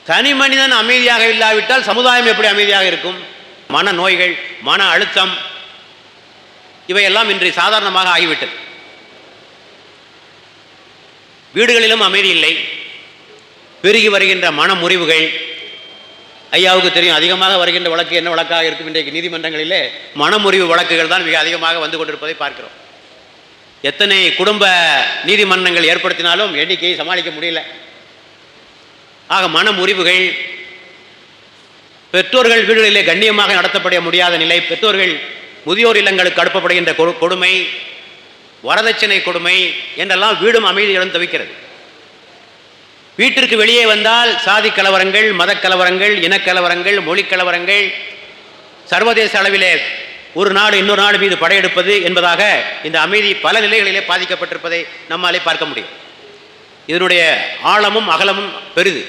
தனி மனிதன் அமைதியாக இல்லாவிட்டால் சமுதாயம் எப்படி அமைதியாக இருக்கும்? மன நோய்கள், மன அழுத்தம் இவையெல்லாம் இன்று சாதாரணமாக ஆகிவிட்டது. வீடுகளிலும் அமைதி இல்லை. பெருகி வருகின்ற மன முறிவுகள், ஐயாவுக்கு தெரியும், அதிகமாக வருகின்ற வழக்கு என்ன வழக்காக இருக்கும்? இன்றைக்கு நீதிமன்றங்களிலே மனமுறிவு வழக்குகள் தான் மிக அதிகமாக வந்து கொண்டிருப்பதை பார்க்கிறோம். எத்தனை குடும்ப நீதிமன்றங்கள் ஏற்படுத்தினாலும் எண்ணிக்கையை சமாளிக்க முடியல. ஆக மன முறிவுகள், பெற்றோர்கள் வீடுகளிலே கண்ணியமாக நடத்தப்பட முடியாத நிலை, பெற்றோர்கள் முதியோர் இல்லங்களுக்கு அனுப்பப்படுகின்ற கொடுமை, வரதட்சணை கொடுமை என்றெல்லாம் வீடும் அமைதி இழந்து தவிக்கிறது. வீட்டிற்கு வெளியே வந்தால் சாதி கலவரங்கள், மத கலவரங்கள், இனக்கலவரங்கள், மொழி கலவரங்கள், சர்வதேச அளவிலே ஒரு நாடு இன்னொரு நாடு மீது படையெடுப்பது என்பதாக இந்த அமைதி பல நிலைகளிலே பாதிக்கப்பட்டிருப்பதை நம்மாலே பார்க்க முடியும். இதனுடைய ஆழமும் அகலமும் பெரிது.